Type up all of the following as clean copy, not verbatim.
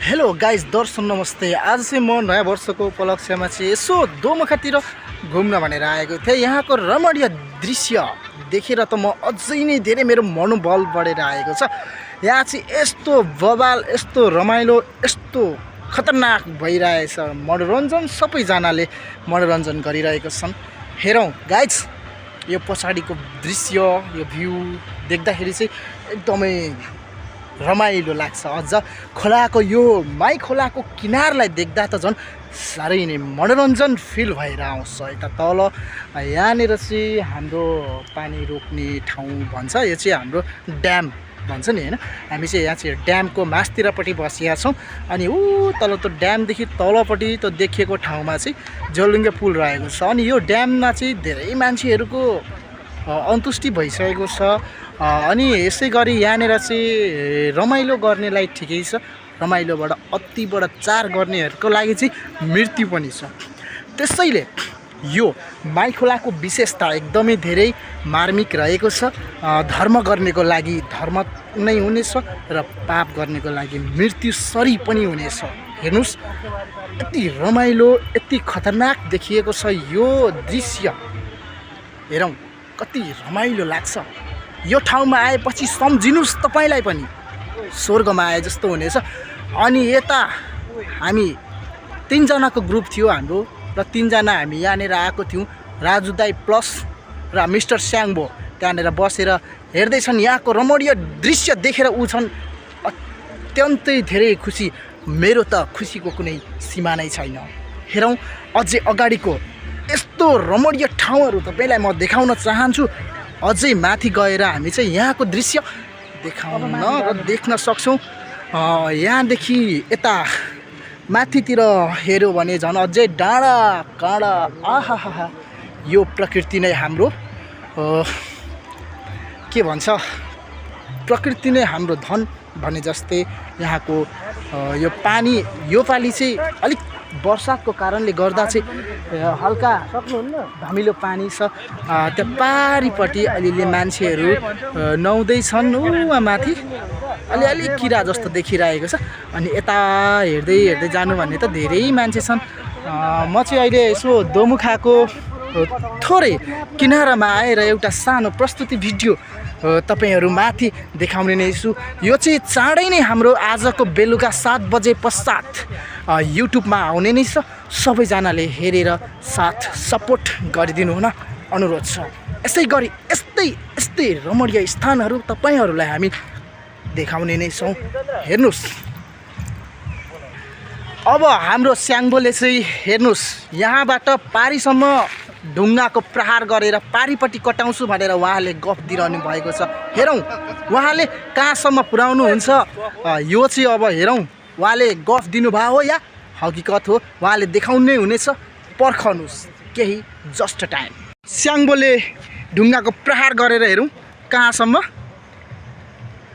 Hello guys दर्शक नमस्ते। आज चाहिँ म नयाँ वर्षको उपलक्ष्यमा चाहिँ यसो दोमुखातिर घुम्न भनेर आएको थिएँ। यहाँको रमणीय दृश्य देखेर त म अझै नै धेरै मेरो मनोबल बढेर आएको छ। यहाँ चाहिँ यस्तो बवाल, यस्तो रमाइलो, यस्तो खतरनाक भइरहेछ। मनोरञ्जन सबैजनाले मनोरञ्जन गरिरहेका छन्। हेरौँ गाइज, यो पछाडिको दृश्य, यो भ्यू देख्दाखेरि चाहिँ एकदमै रमाइलो लाग्छ। अझ खोलाको यो माई खोलाको किनारलाई देख्दा त झन् साह्रै नै मनोरञ्जन फिल भएर आउँछ। यता तल यहाँनिर चाहिँ हाम्रो पानी रोक्ने ठाउँ भन्छ, यो चाहिँ हाम्रो ड्याम भन्छ नि होइन। हामी चाहिँ यहाँ चाहिँ ड्यामको मास्तिरपट्टि बसिया छौँ। अनि ऊ तल त ड्यामदेखि तलपट्टि त देखिएको ठाउँमा चाहिँ जलुङ्गे पुल रहेको छ। अनि यो ड्याममा चाहिँ धेरै मान्छेहरूको अन्तुष्टि भइसकेको छ। अनि यसै गरी यहाँनिर चाहिँ रमाइलो गर्नेलाई ठिकै छ, रमाइलोबाट अतिबाट चार गर्नेहरूको लागि चाहिँ मृत्यु पनि छ। त्यसैले यो माई खोलाको विशेषता एकदमै धेरै मार्मिक रहेको छ। धर्म गर्नेको लागि धर्म नै हुनेछ र पाप गर्नेको लागि मृत्यु सरी पनि हुनेछ। हेर्नुहोस्, यति रमाइलो, यति खतरनाक देखिएको छ यो दृश्य। हेरौँ कति रमाइलो लाग्छ। यो ठाउँमा आएपछि सम्झिनुहोस् तपाईँलाई पनि स्वर्गमा आए जस्तो हुनेछ। अनि यता हामी तीनजनाको ग्रुप थियो हाम्रो, र तीनजना हामी यहाँनिर आएको थियौँ। राजु दाई प्लस र मिस्टर स्याङ्बो त्यहाँनिर बसेर हेर्दैछन्। यहाँको रमणीय दृश्य देखेर ऊ छन् अत्यन्तै धेरै खुसी। मेरो त खुसीको कुनै सीमा नै छैन। हेरौँ अझै अगाडिको यस्तो रमणीय ठाउँहरू तपाईँलाई म देखाउन चाहन्छु। अझै माथि गएर हामी चाहिँ यहाँको दृश्य देखाउन र देख्न सक्छौँ। यहाँदेखि यता माथितिर हेऱ्यो भने झन् अझै डाँडा काँडा, आहाहा, यो प्रकृति नै हाम्रो के भन्छ, प्रकृति नै हाम्रो धन भने जस्तै यहाँको यो पानी योपालि चाहिँ अलिक वर्षाको कारणले गर्दा चाहिँ हल्का धमिलो पानी छ। त्यो पारिपट्टि अलिअलि मान्छेहरू नुहाउँदैछन्। ऊ माथि अलिअलि किरा जस्तो देखिरहेको छ। अनि यता हेर्दै हेर्दै जानु भन्ने त धेरै मान्छे छन्। म चाहिँ अहिले यसो दोमुखाको थोरै किनारामा आएर एउटा सानो प्रस्तुति भिडियो तपाईँहरू माथि देखाउने नै छु। यो चाहिँ चाँडै नै हाम्रो आजको बेलुका 7 बजे पश्चात युट्युबमा आउने नै छ। सबैजनाले हेरेर साथ सपोर्ट गरिदिनु हुन अनुरोध छ। यसै गरी यस्तै रमणीय स्थानहरू तपाईँहरूलाई हामी देखाउने नै छौँ। हेर्नुहोस्, अब हाम्रो स्याङ्बोले चाहिँ हेर्नुहोस् यहाँबाट पारीसम्म ढुङ्गाको प्रहार गरेर पारीपट्टि कटाउँछु भनेर उहाँले गफ दिइरहनु भएको छ। हेरौँ उहाँले कहाँसम्म पुर्याउनुहुन्छ यो चाहिँ अब हेरौँ। उहाँले गफ दिनुभयो हो या हकिकत हो, उहाँले देखाउनै हुनेछ। पर्खनुहोस् केही जस्ट टाइम। स्याङ्बोले ढुङ्गाको प्रहार गरेर हेरौँ कहाँसम्म।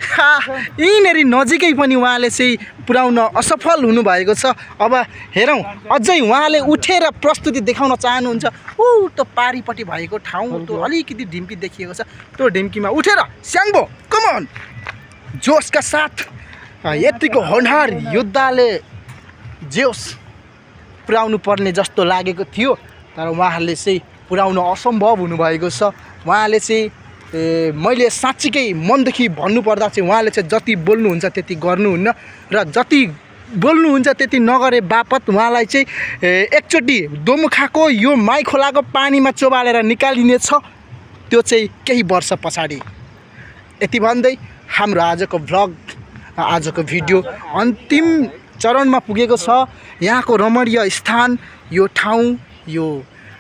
यहीँनेरि नजिकै पनि उहाँले चाहिँ पुर्याउन असफल हुनुभएको छ। अब हेरौँ अझै उहाँले उठेर प्रस्तुति देखाउन चाहनुहुन्छ। ऊ त पारीपट्टि भएको ठाउँ त्यो अलिकति ढिम्की देखिएको छ। त्यो ढिम्कीमा उठेर स्याङ्बो कमन जोसका साथ यतिको होनहार योद्धाले जोस पुर्याउनु पर्ने जस्तो लागेको थियो, तर उहाँहरूले चाहिँ पुर्याउन असम्भव हुनुभएको छ। उहाँले चाहिँ मैले साँच्चीकै मनदेखि भन्नुपर्दा चाहिँ उहाँले चाहिँ जति बोल्नुहुन्छ त्यति गर्नुहुन्न, र जति बोल्नुहुन्छ त्यति नगरे बापत उहाँलाई चाहिँ एकचोटि दोमुखाको यो माई खोलाको पानीमा चोबालेर निकालिनेछ। त्यो चाहिँ केही वर्ष पछाडि। यति भन्दै हाम्रो आजको भ्लग, आजको भिडियो अन्तिम चरणमा पुगेको छ। यहाँको रमणीय स्थान, यो ठाउँ, यो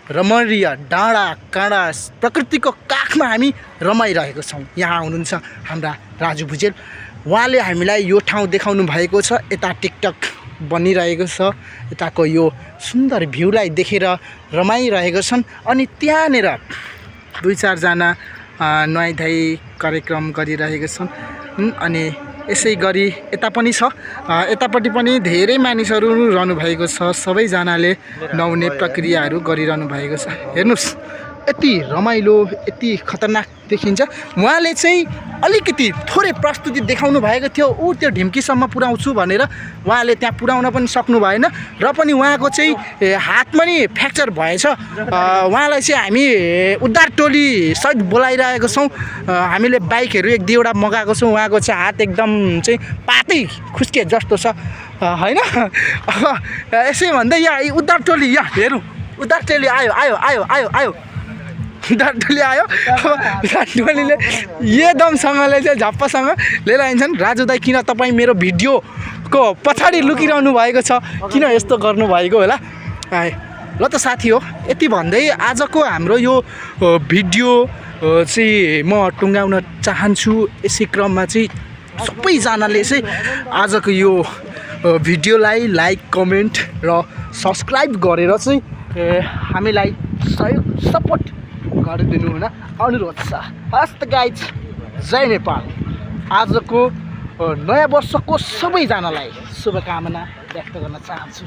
रमणीय डाँडा काँडा प्रकृतिको काखमा हामी रमाइरहेको छौँ। यहाँ हुनुहुन्छ हाम्रा राजु भुजेल, उहाँले हामीलाई यो ठाउँ देखाउनु भएको छ। यता टिकटक बनिरहेको छ, यताको यो सुन्दर भ्यूलाई देखेर रमाइरहेको छन्। अनि त्यहाँनिर 2-4 जना नुहाइधुवाइ कार्यक्रम गरिरहेका छन्। अनि यसै गरी यता पनि छ, यतापट्टि पनि धेरै मानिसहरू रहनु भएको छ। सबैजनाले नुहाउने प्रक्रियाहरू गरिरहनु भएको छ। हेर्नुहोस् यति रमाइलो यति खतरनाक देखिन्छ। उहाँले चाहिँ अलिकति थोरै प्रस्तुति देखाउनु भएको थियो त्यो ढिम्कीसम्म पुर्याउँछु भनेर, उहाँले त्यहाँ पुर्याउन पनि सक्नु भएन र पनि उहाँको चाहिँ हात पनि फ्र्याक्चर भएछ। उहाँलाई चाहिँ हामी उद्धार टोली सहित बोलाइरहेको छौँ। हामीले बाइकहरू एक दुईवटा मगाएको छौँ। उहाँको चाहिँ हात एकदम चाहिँ पातै खुस्के जस्तो छ होइन। यसै भन्दै यहाँ उद्धार टोली यहाँ हेरौँ, उद्धार टोली आयो आयो आयो आयो आयो उद्धार टोली आयो। उद्धार टोलीले एकदमसँगले चाहिँ झप्पसँग लिएर आइन्छन्। राजु दाइ किन तपाईँ मेरो भिडियोको पछाडि लुकिरहनु भएको छ, किन यस्तो गर्नुभएको होला। ल त साथी हो, यति भन्दै आजको हाम्रो यो भिडियो चाहिँ म टुङ्गाउन चाहन्छु। यसै क्रममा चाहिँ सबैजनाले चाहिँ आजको यो भिडियोलाई लाइक कमेन्ट र सब्सक्राइब गरेर चाहिँ हामीलाई सहयोग सपोर्ट गरिदिनु हुन अनुरोध छ। हस्त गाइज, जय नेपाल। आजको नयाँ वर्षको सबैजनालाई शुभकामना व्यक्त गर्न चाहन्छु।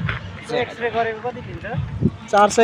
400